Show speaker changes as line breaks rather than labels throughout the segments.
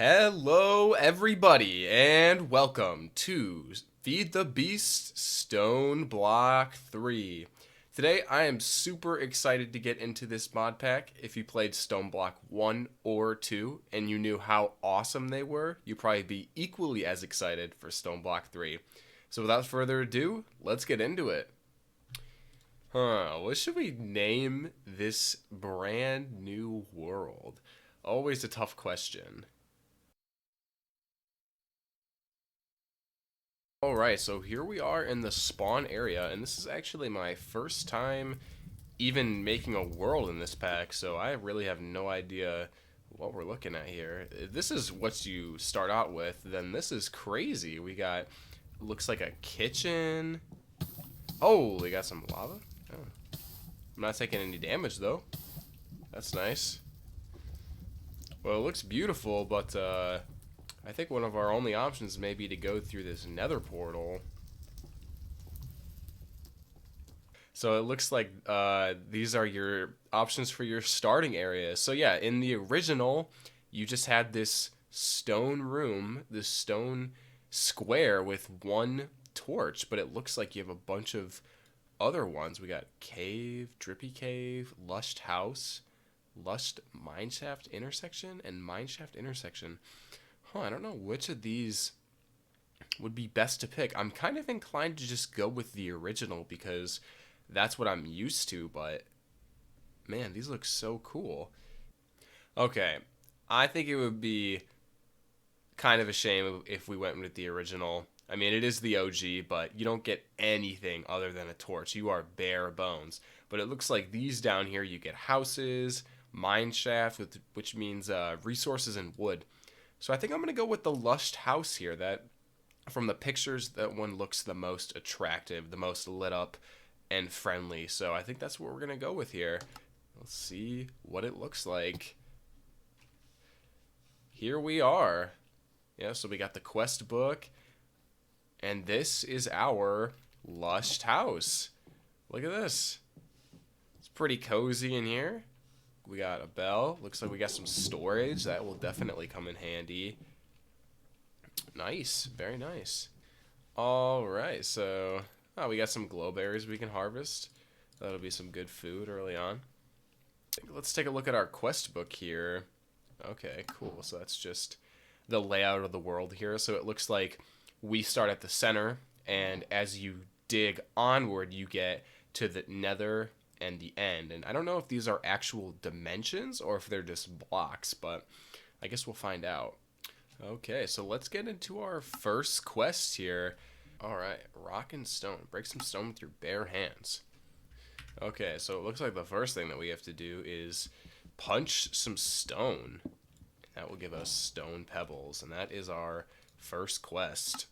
Hello, everybody, and welcome to Feed the Beast Stoneblock 3. Today, I am super excited to get into this mod pack. If you played Stoneblock 1 or 2 and you knew how awesome they were, you'd probably be equally as excited for Stoneblock 3. So without further ado, let's get into it. What should we name this brand new world? Always a tough question. Alright, so here we are in the spawn area, and this is actually my first time even making a world in this pack, so I really have no idea what we're looking at here. If this is what you start out with, then this is crazy. We got, looks like a kitchen. Oh, we got some lava. Oh. I'm not taking any damage, though. That's nice. Well, it looks beautiful, but, I think one of our only options may be to go through this nether portal. So it looks like these are your options for your starting area. So yeah, in the original, you just had this stone room, this stone square with one torch, but it looks like you have a bunch of other ones. We got cave, drippy cave, lushed house, lushed mineshaft intersection, and mineshaft intersection. I don't know which of these would be best to pick. I'm kind of inclined to just go with the original because that's what I'm used to, but man, these look so cool. Okay, I think it would be kind of a shame if we went with the original. I mean, it is the OG, but you don't get anything other than a torch. You are bare bones. But it looks like these down here, you get houses, mine shaft, which means resources and wood. So I think I'm going to go with the lushed house here. That, from the pictures, that one looks the most attractive, the most lit up and friendly. So I think that's what we're going to go with here. Let's see what it looks like. Here we are. Yeah, so we got the quest book. And this is our lushed house. Look at this. It's pretty cozy in here. We got a bell. Looks like we got some storage. That will definitely come in handy. Nice. Very nice. Alright, so we got some glowberries we can harvest. That'll be some good food early on. Let's take a look at our quest book here. Okay, cool. So that's just the layout of the world here. So it looks like we start at the center, and as you dig onward, you get to the nether and the end. And I don't know if these are actual dimensions or if they're just blocks, but I guess we'll find out. Okay, so let's get into our first quest here. Alright, rock and stone. Break some stone with your bare hands. Okay, so it looks like the first thing that we have to do is punch some stone. That will give us stone pebbles, and that is our first quest.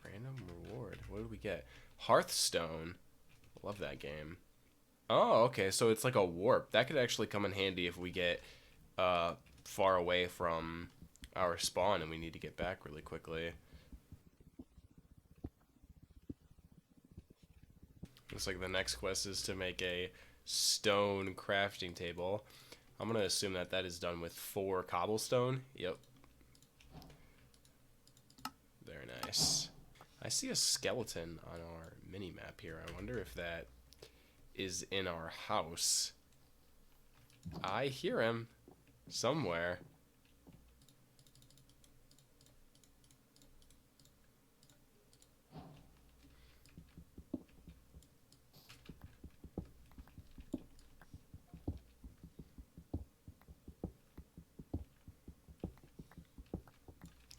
Random reward. What did we get? Hearthstone. Love that game. Oh, okay, so it's like a warp. That could actually come in handy if we get far away from our spawn and we need to get back really quickly. Looks like the next quest is to make a stone crafting table. I'm going to assume that that is done with 4 cobblestone. Yep. Very nice. I see a skeleton on our mini-map here. I wonder if that is in our house. I hear him somewhere.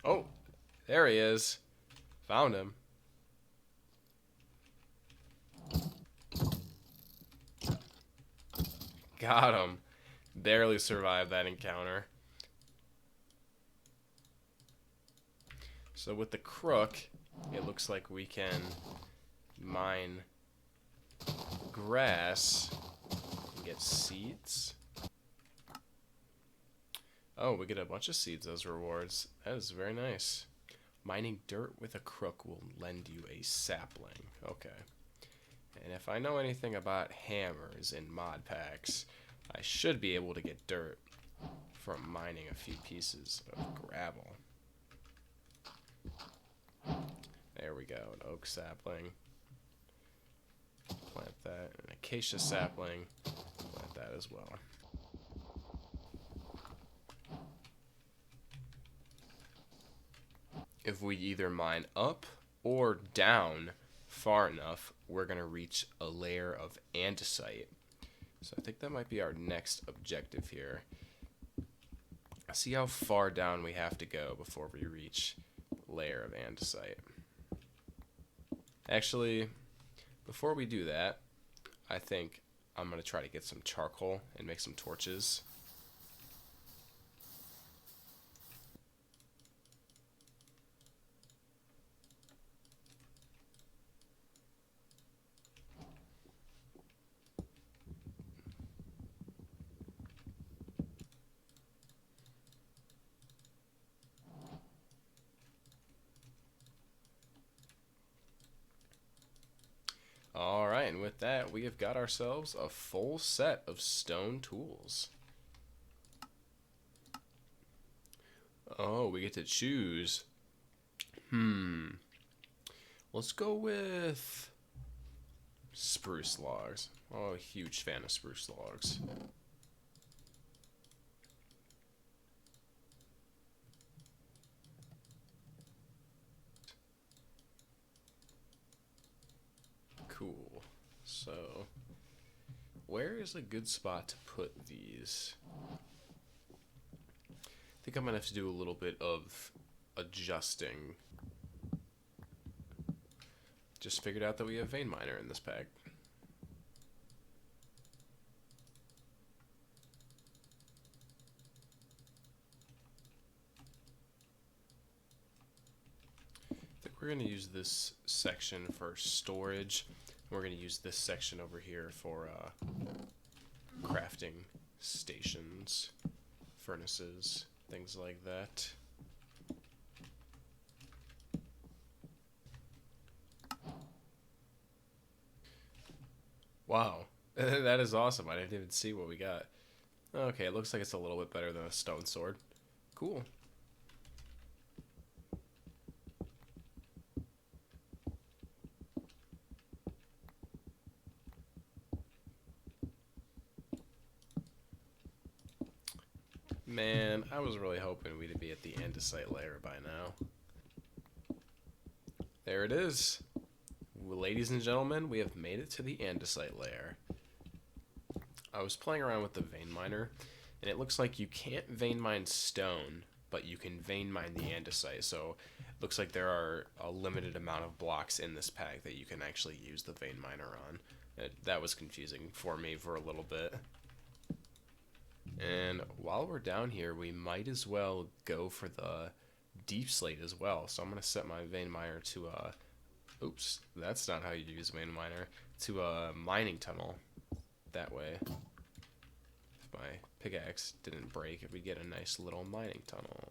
Oh, there he is. Found him. Got him. Barely survived that encounter. So with the crook, it looks like we can mine grass and get seeds. Oh, we get a bunch of seeds as rewards. That is very nice. Mining dirt with a crook will lend you a sapling. Okay. And if I know anything about hammers in mod packs, I should be able to get dirt from mining a few pieces of gravel. There we go, an oak sapling. Plant that, an acacia sapling. Plant that as well. If we either mine up or down far enough, we're going to reach a layer of andesite. So I think that might be our next objective here. See how far down we have to go before we reach a layer of andesite. Actually, before we do that, I think I'm going to try to get some charcoal and make some torches. Alright, and with that, we have got ourselves a full set of stone tools. Oh, we get to choose. Let's go with spruce logs. Oh, a huge fan of spruce logs. Cool. So, where is a good spot to put these? I think I'm gonna have to do a little bit of adjusting. Just figured out that we have vein miner in this pack. I think we're gonna use this section for storage. We're gonna use this section over here for crafting stations, furnaces, things like that. Wow, that is awesome. I didn't even see what we got. Okay, it looks like it's a little bit better than a stone sword. Cool. Man, I was really hoping we'd be at the andesite layer by now. There it is. Ladies and gentlemen, we have made it to the andesite layer. I was playing around with the vein miner, and it looks like you can't vein mine stone, but you can vein mine the andesite. So it looks like there are a limited amount of blocks in this pack that you can actually use the vein miner on. That was confusing for me for a little bit. And while we're down here, we might as well go for the deep slate as well. So I'm going to set my vein miner to a... Oops, that's not how you use vein miner. To a mining tunnel. That way, if my pickaxe didn't break, we get a nice little mining tunnel.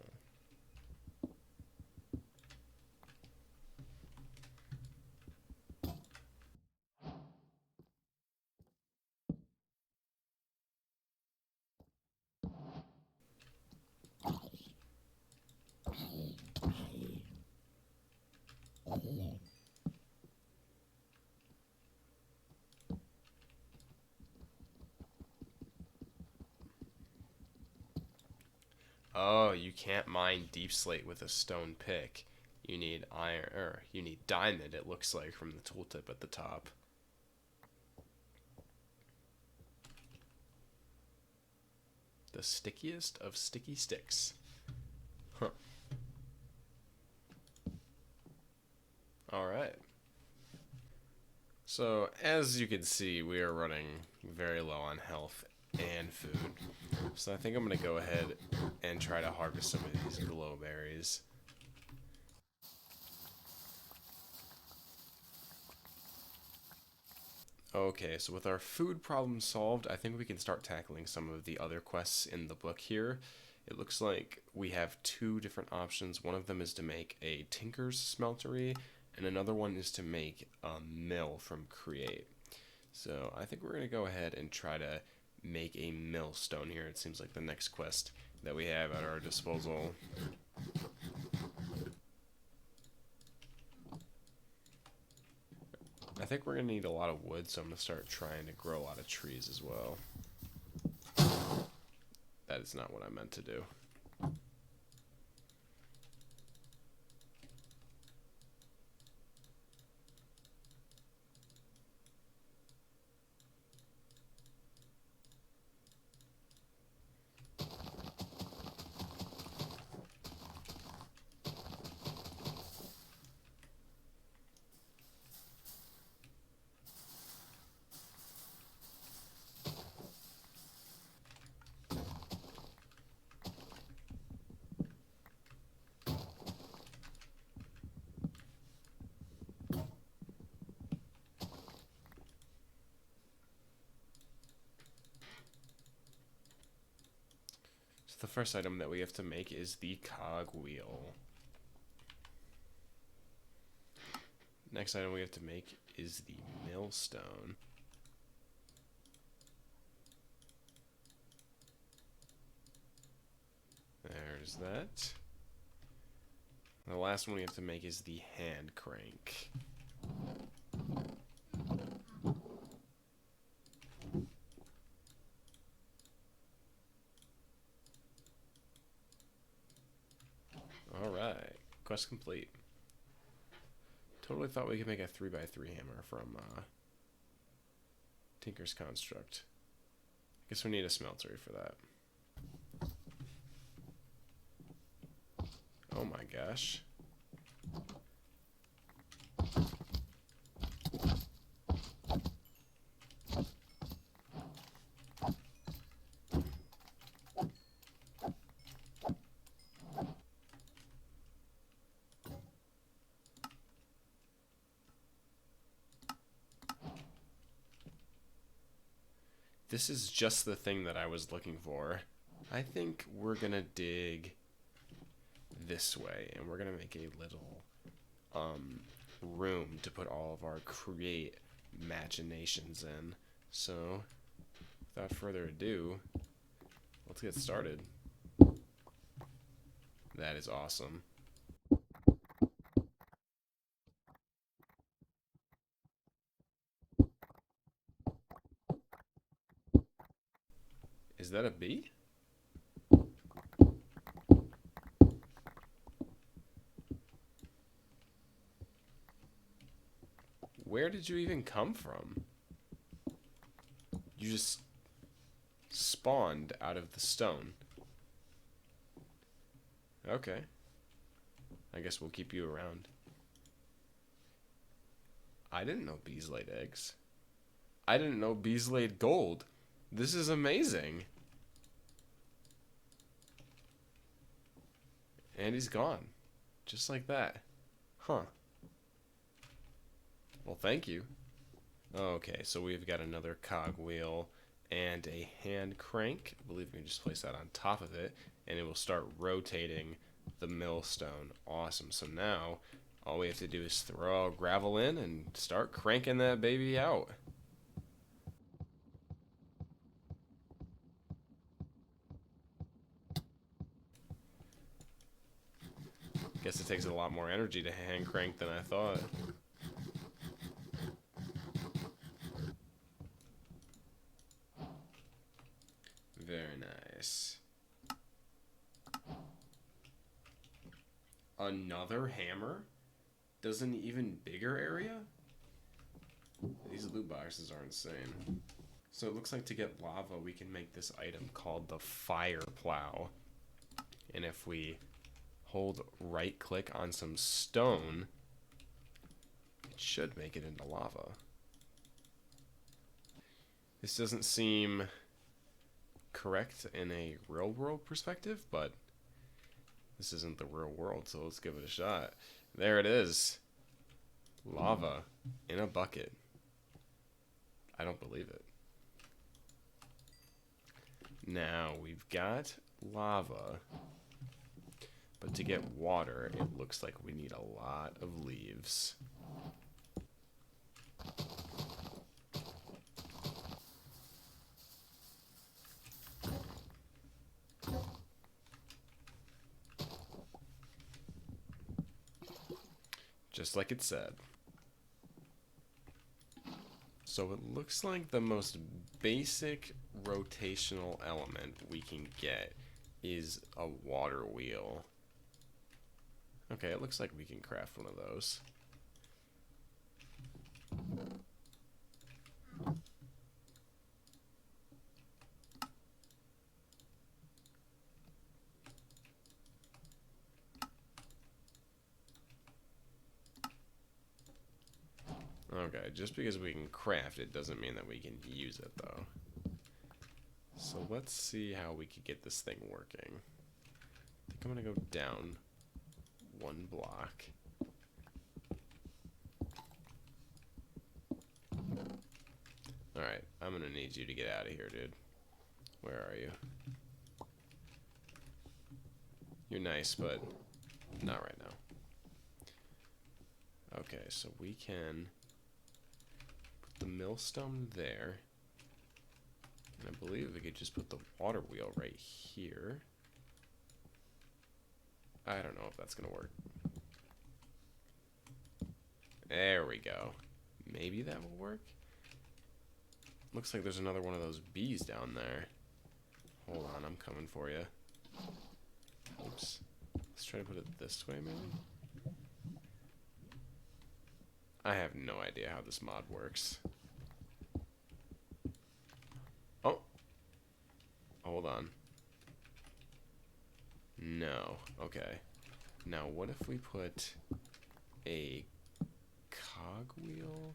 Oh, you can't mine deep slate with a stone pick. You need iron, or you need diamond, it looks like, from the tooltip at the top. The stickiest of sticky sticks. Huh. Alright. So, as you can see, we are running very low on health and food. So I think I'm going to go ahead and try to harvest some of these glowberries. Okay, so with our food problem solved, I think we can start tackling some of the other quests in the book here. It looks like we have two different options. One of them is to make a tinker's smeltery, and another one is to make a mill from create. So I think we're going to go ahead and try to make a millstone here. It seems like the next quest that we have at our disposal. I think we're going to need a lot of wood, so I'm going to start trying to grow a lot of trees as well. That is not what I meant to do. The first item that we have to make is the cogwheel. Next item we have to make is the millstone. There's that. The last one we have to make is the hand crank. Alright, quest complete. Totally thought we could make a 3x3 hammer from Tinker's Construct. Guess we need a smeltery for that. Oh my gosh. This is just the thing that I was looking for. I think we're gonna dig this way, and we're gonna make a little room to put all of our create imaginations in. So, without further ado, let's get started. That is awesome. Is that a bee? Where did you even come from? You just spawned out of the stone. Okay. I guess we'll keep you around. I didn't know bees laid eggs. I didn't know bees laid gold. This is amazing. And he's gone. Just like that. Huh. Well, thank you. Okay, so we've got another cogwheel and a hand crank. I believe we can just place that on top of it, and it will start rotating the millstone. Awesome. So now, all we have to do is throw our gravel in and start cranking that baby out. Guess it takes a lot more energy to hand crank than I thought. Very nice. Another hammer? Does an even bigger area? These loot boxes are insane. So it looks like to get lava, we can make this item called the fire plow. And if we hold right click on some stone, it should make it into lava. This doesn't seem correct in a real world perspective, but this isn't the real world, so let's give it a shot. There it is. Lava in a bucket. I don't believe it. Now we've got lava, but to get water, it looks like we need a lot of leaves. Just like it said. So it looks like the most basic rotational element we can get is a water wheel. Okay, it looks like we can craft one of those. Okay, just because we can craft it doesn't mean that we can use it, though. So let's see how we could get this thing working. I think I'm gonna go down 1 block. Alright, I'm gonna need you to get out of here, dude. Where are you? You're nice, but not right now. Okay, so we can put the millstone there. And I believe we could just put the water wheel right here. I don't know if that's gonna work. There we go. Maybe that will work? Looks like there's another one of those bees down there. Hold on, I'm coming for you. Oops. Let's try to put it this way, maybe? I have no idea how this mod works. Oh. Hold on. No. Okay. Now, what if we put a cogwheel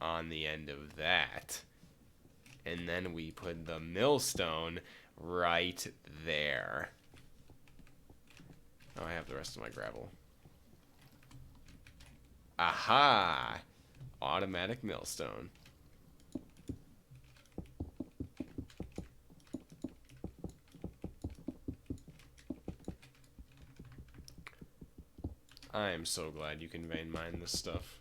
on the end of that? And then we put the millstone right there. Oh, I have the rest of my gravel. Aha! Automatic millstone. I am so glad you can vein mine this stuff.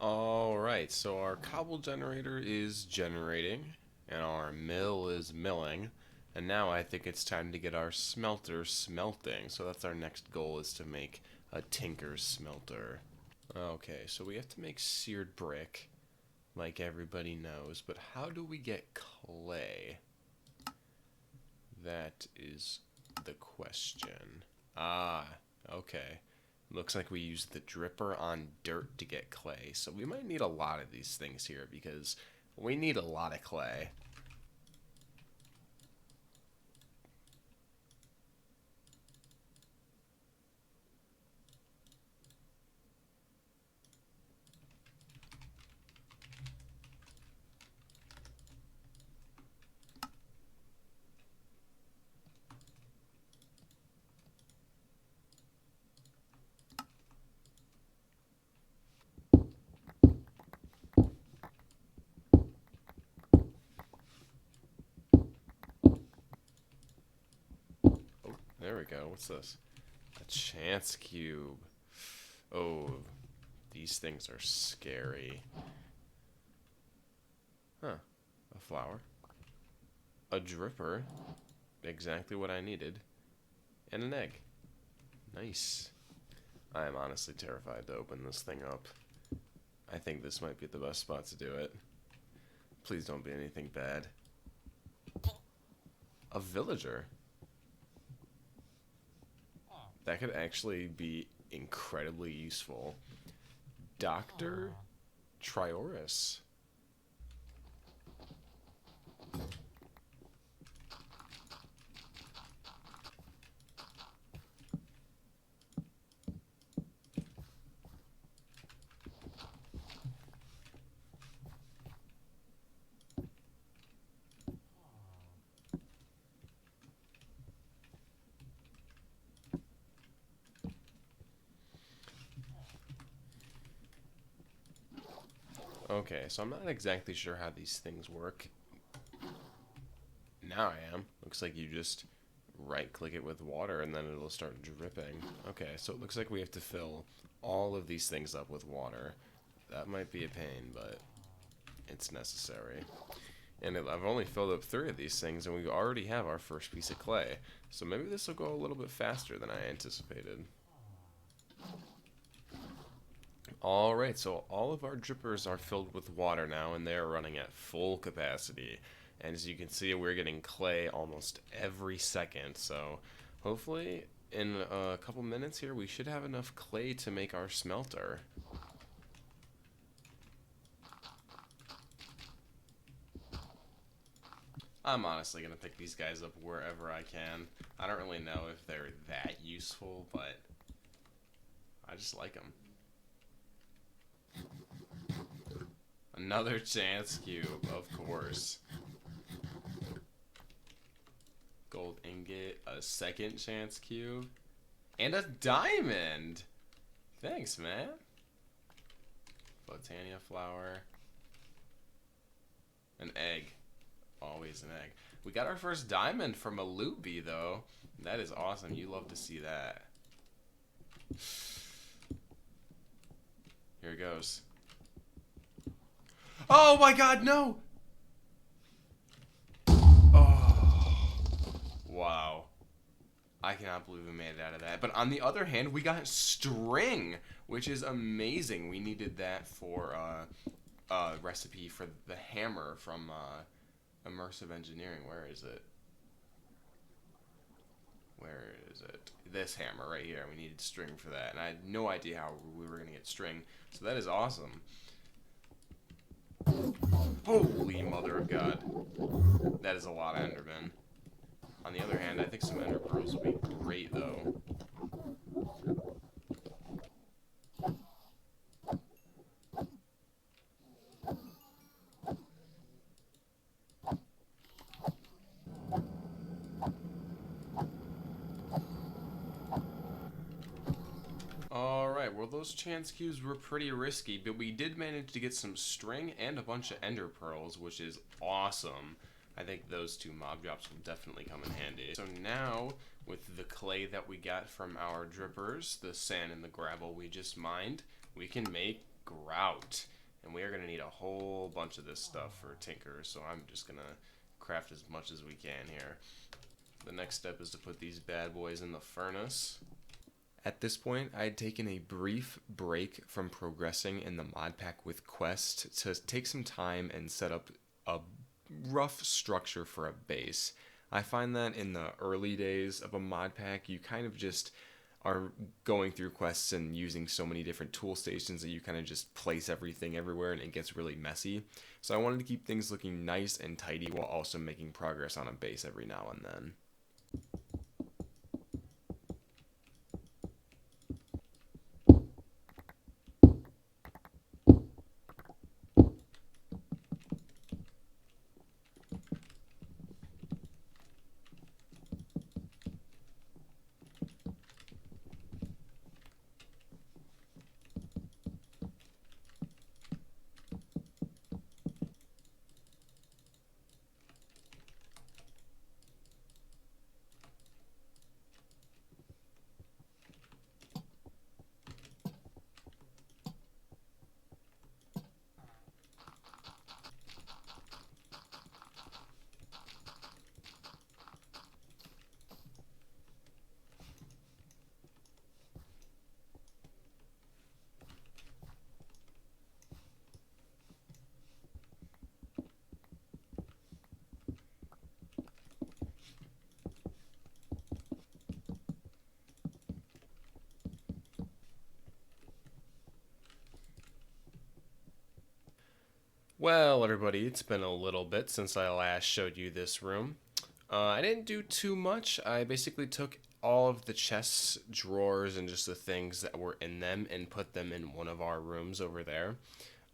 Alright, so our cobble generator is generating, and our mill is milling, and now I think it's time to get our smelter smelting. So that's our next goal, is to make a tinker's smelter. Okay, so we have to make seared brick, like everybody knows, but how do we get clay? That is the question. Ah, okay. Looks like we use the dripper on dirt to get clay, so we might need a lot of these things here because we need a lot of clay. There we go. What's this? A chance cube. Oh, these things are scary. Huh. A flower. A dripper. Exactly what I needed. And an egg. Nice. I am honestly terrified to open this thing up. I think this might be the best spot to do it. Please don't be anything bad. A villager. That could actually be incredibly useful. Dr. Trioris. Okay, so I'm not exactly sure how these things work. now I am. Looks like you just right click it with water and then it'll start dripping. Okay, so it looks like we have to fill all of these things up with water. That might be a pain, but it's necessary. And I've only filled up 3 of these things, and we already have our first piece of clay. So maybe this will go a little bit faster than I anticipated. Alright, so all of our drippers are filled with water now, and they're running at full capacity. And as you can see, we're getting clay almost every second. So hopefully in a couple minutes here, we should have enough clay to make our smelter. I'm honestly going to pick these guys up wherever I can. I don't really know if they're that useful, but I just like them. Another chance cube, of course. Gold ingot, a second chance cube, and a diamond! Thanks, man. Botania flower. An egg. Always an egg. We got our first diamond from a loot bee, though. That is awesome. You love to see that. Here it goes. Oh my god, no! Oh. Wow. I cannot believe we made it out of that. But on the other hand, we got string, which is amazing. We needed that for recipe for the hammer from immersive engineering. Where is it? Where is it? This hammer right here. We needed string for that, and I had no idea how we were gonna get string. So that is awesome. Holy mother of God. That is a lot of endermen. On the other hand, I think some ender pearls would be great, though. Alright, well those chance cubes were pretty risky, but we did manage to get some string and a bunch of ender pearls, which is awesome. I think those 2 mob drops will definitely come in handy. So now, with the clay that we got from our drippers, the sand and the gravel we just mined, we can make grout. And we are going to need a whole bunch of this stuff for Tinker, so I'm just going to craft as much as we can here. The next step is to put these bad boys in the furnace. At this point, I had taken a brief break from progressing in the mod pack with Quest to take some time and set up a rough structure for a base. I find that in the early days of a mod pack, you kind of just are going through quests and using so many different tool stations that you kind of just place everything everywhere and it gets really messy. So I wanted to keep things looking nice and tidy while also making progress on a base every now and then. Well, everybody, it's been a little bit since I last showed you this room. I didn't do too much. I basically took all of the chests, drawers, and just the things that were in them and put them in one of our rooms over there.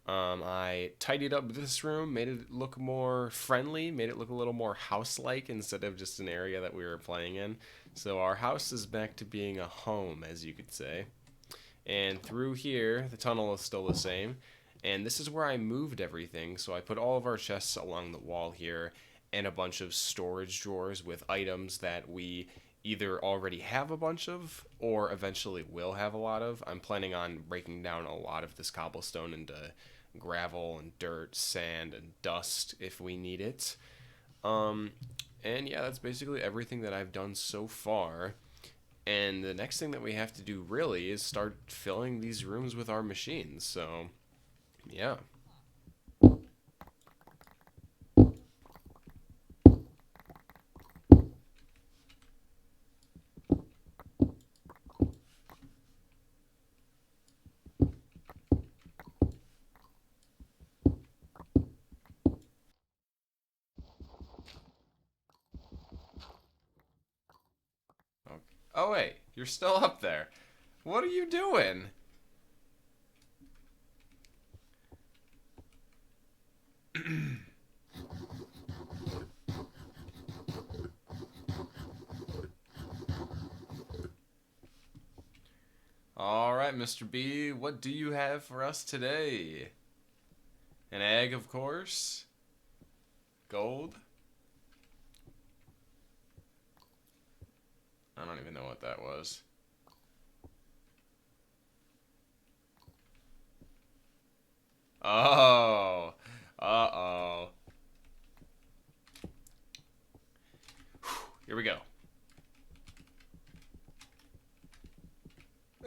I tidied up this room, made it look more friendly, made it look a little more house-like instead of just an area that we were playing in. So our house is back to being a home, as you could say. And through here, the tunnel is still the same. And this is where I moved everything. So I put all of our chests along the wall here. and a bunch of storage drawers with items that we either already have a bunch of or eventually will have a lot of. I'm planning on breaking down a lot of this cobblestone into gravel and dirt, sand, and dust if we need it. Um, and yeah, that's basically everything that I've done so far. And the next thing that we have to do really is start filling these rooms with our machines. So, yeah. Okay. Oh, wait, you're still up there. What are you doing? All right, Mr. B, what do you have for us today? An egg, of course. Gold. I don't even know what that was. Oh. Uh-oh. Here we go.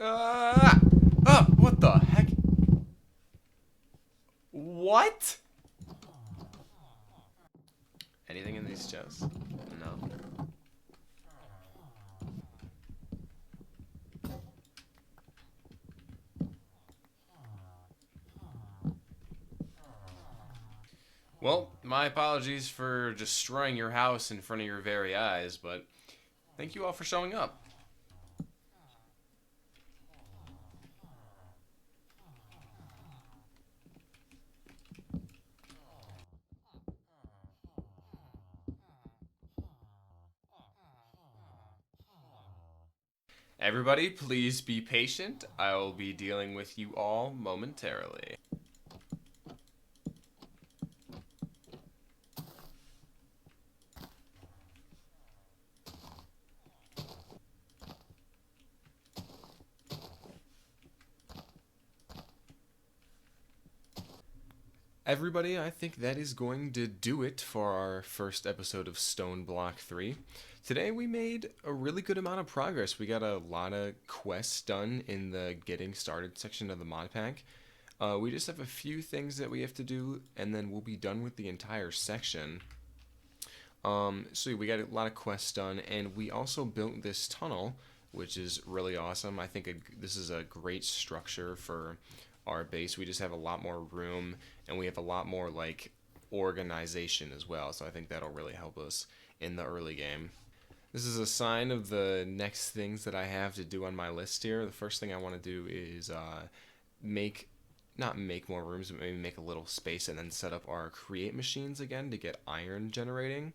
Ah! Ah! What the heck? What? Anything in these chests? No. Well, my apologies for destroying your house in front of your very eyes, but thank you all for showing up. Everybody, please be patient. I will be dealing with you all momentarily. Everybody, I think that is going to do it for our first episode of Stoneblock 3. Today we made a really good amount of progress. We got a lot of quests done in the getting started section of the mod pack. We just have a few things that we have to do, and then we'll be done with the entire section. So we got a lot of quests done, and we also built this tunnel, which is really awesome. I think this is a great structure for our base. We just have a lot more room, and we have a lot more like organization as well. So I think that'll really help us in the early game. This is a sign of the next things that I have to do on my list here. The first thing I want to do is make not make more rooms, but maybe make a little space and then set up our create machines again to get iron generating.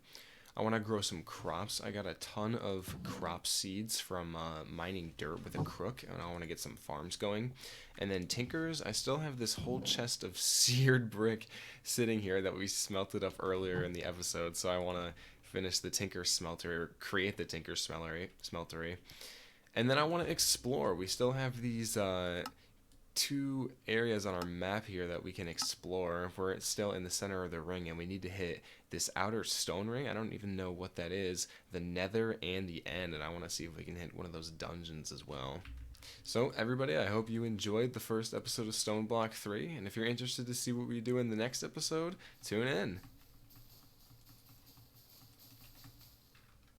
I want to grow some crops. I got a ton of crop seeds from mining dirt with a crook, and I want to get some farms going. And then tinkers, I still have this whole chest of seared brick sitting here that we smelted up earlier in the episode, so I want to finish the tinker smelter, or create the tinker smeltery. And then I want to explore. We still have these two areas on our map here that we can explore. We're still in the center of the ring, and we need to hit this outer stone ring. I don't even know what that is. The nether and the end, and I want to see if we can hit one of those dungeons as well. So everybody, I hope you enjoyed the first episode of Stoneblock 3, and if you're interested to see what we do in the next episode, tune in.